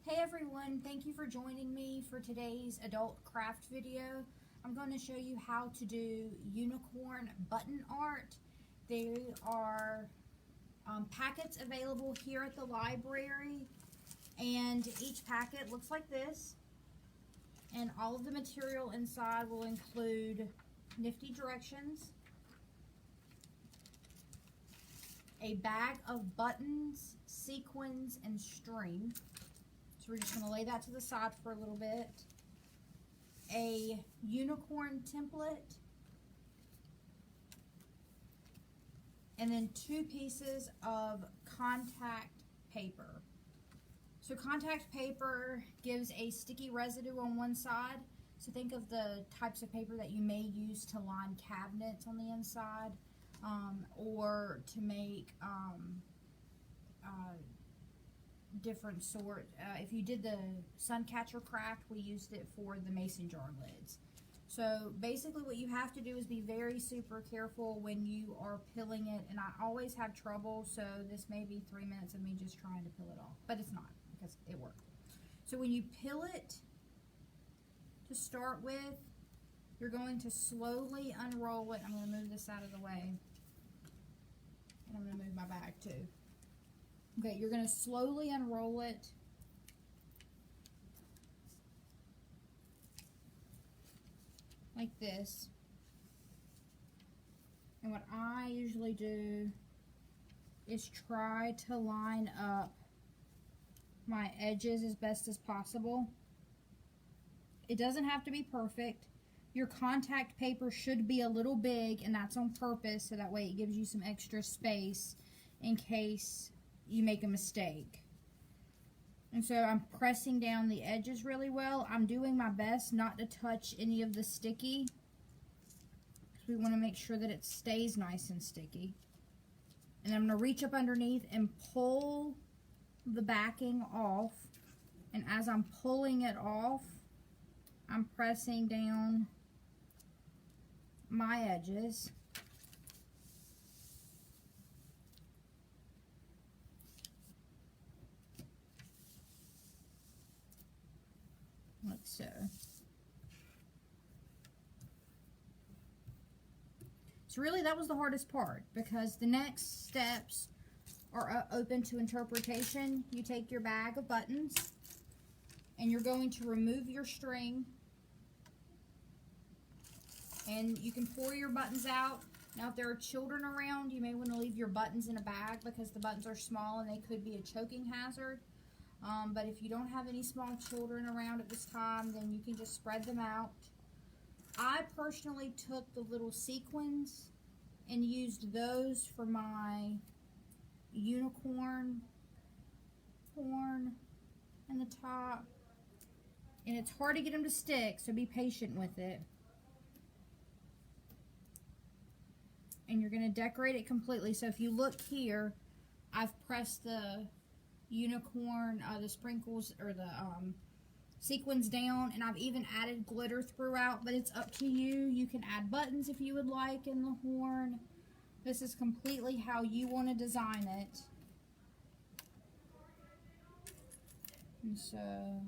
Hey everyone, thank you for joining me for today's adult craft video. I'm going to show you how to do unicorn button art. There are packets available here at the library, and each packet looks like this, and all of the material inside will include nifty directions, a bag of buttons, sequins, and string. So we're just going to lay that to the side for a little bit. A unicorn template. And then 2 pieces of contact paper. So contact paper gives a sticky residue on one side. So think of the types of paper that you may use to line cabinets on the inside, or to make different sort. If you did the sun catcher craft, we used it for the mason jar lids. So basically what you have to do is be very super careful when you are pilling it, and I always have trouble, so this may be 3 minutes of me just trying to peel it off, but it's not, because it worked. So when you peel it, to start with, you're going to slowly unroll it. I'm going to move this out of the way, and I'm going to move my bag too. Okay, you're going to slowly unroll it. Like this. And what I usually do is try to line up my edges as best as possible. It doesn't have to be perfect. Your contact paper should be a little big, and that's on purpose, so that way it gives you some extra space in case you make a mistake. And so I'm pressing down the edges really well. I'm doing my best not to touch any of the sticky, because we want to make sure that it stays nice and sticky. And I'm going to reach up underneath and pull the backing off. And as I'm pulling it off, I'm pressing down my edges. Like so. So really that was the hardest part, because the next steps are open to interpretation. You take your bag of buttons and you're going to remove your string, and you can pour your buttons out. Now if there are children around, you may want to leave your buttons in a bag, because the buttons are small and they could be a choking hazard. But if you don't have any small children around at this time, then you can just spread them out. I personally took the little sequins and used those for my unicorn horn in the top. And it's hard to get them to stick, so be patient with it. And you're going to decorate it completely. So if you look here, I've pressed the unicorn, the sprinkles, or the sequins down, and I've even added glitter throughout, but it's up to you. You can add buttons if you would like in the horn. This is completely how you want to design it. And so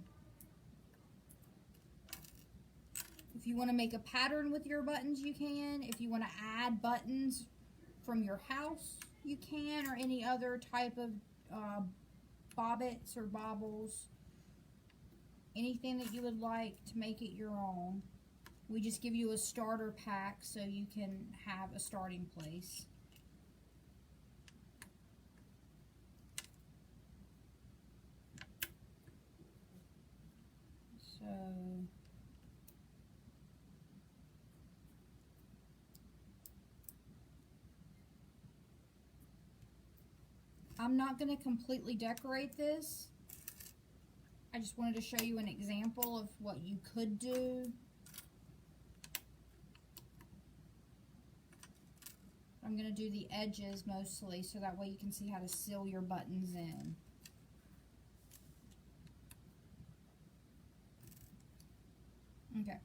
if you want to make a pattern with your buttons, you can. If you want to add buttons from your house, you can, or any other type of bobbits or baubles, anything that you would like to make it your own. We just give you a starter pack so you can have a starting place. So I'm not going to completely decorate this. I just wanted to show you an example of what you could do. I'm going to do the edges mostly, so that way you can see how to seal your buttons in. Okay.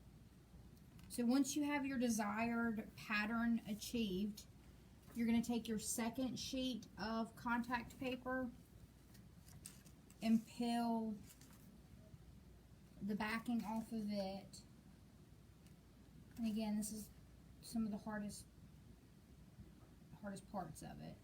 So once you have your desired pattern achieved, you're going to take your second sheet of contact paper and peel the backing off of it. And again, this is some of the hardest parts of it.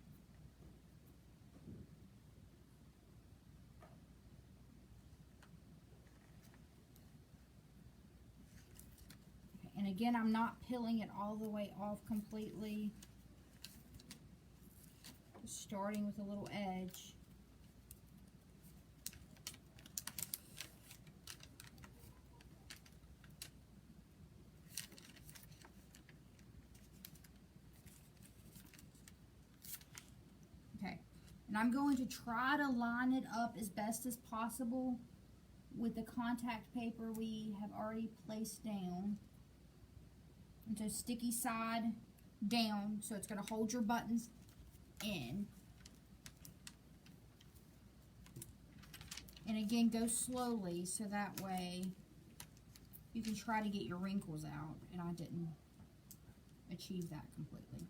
Okay, and again, I'm not peeling it all the way off completely. Just starting with a little edge. And I'm going to try to line it up as best as possible with the contact paper we have already placed down. And so sticky side down, so it's going to hold your buttons in. And again, go slowly so that way you can try to get your wrinkles out. And I didn't achieve that completely.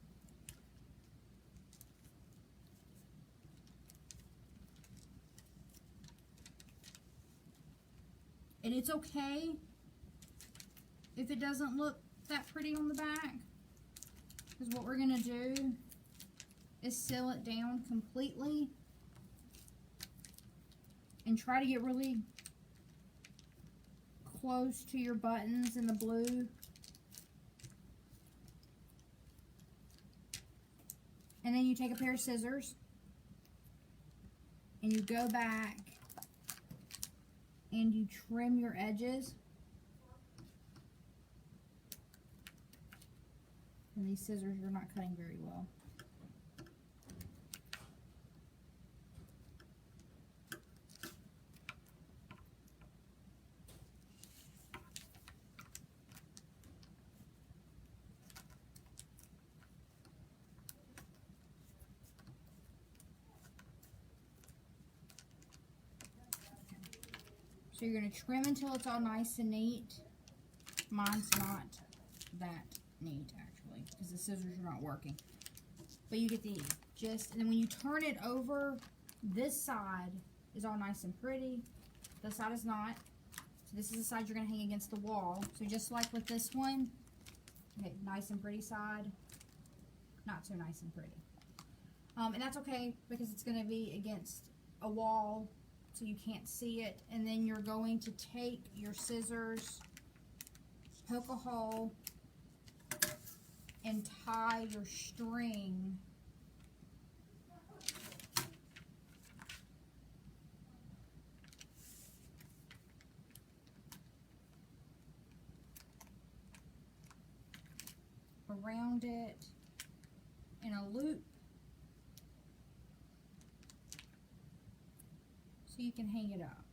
And it's okay if it doesn't look that pretty on the back, because what we're going to do is seal it down completely and try to get really close to your buttons in the blue. And then you take a pair of scissors and you go back and you trim your edges. And these scissors are not cutting very well. So you're going to trim until it's all nice and neat. Mine's not that neat, actually, because the scissors are not working. But you get the gist. And then when you turn it over, this side is all nice and pretty. This side is not. So this is the side you're going to hang against the wall. So just like with this one, okay, nice and pretty side, not so nice and pretty. And that's okay because it's going to be against a wall, so you can't see it. And then you're going to take your scissors, poke a hole, and tie your string around it in a loop so you can hang it up.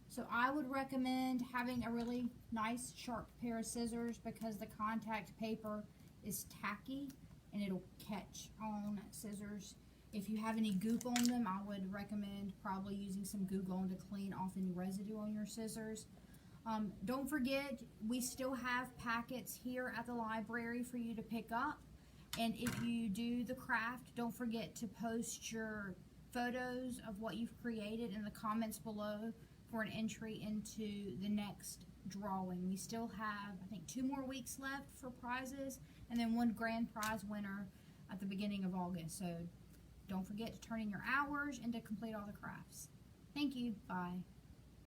So I would recommend having a really nice sharp pair of scissors because the contact paper is tacky and it'll catch on scissors. If you have any goop on them, I would recommend probably using some Goo Gone to clean off any residue on your scissors. Don't forget, we still have packets here at the library for you to pick up. And if you do the craft, don't forget to post your photos of what you've created in the comments below for an entry into the next drawing. We still have, I think, 2 more weeks left for prizes, and then 1 grand prize winner at the beginning of August. So don't forget to turn in your hours and to complete all the crafts. Thank you. Bye.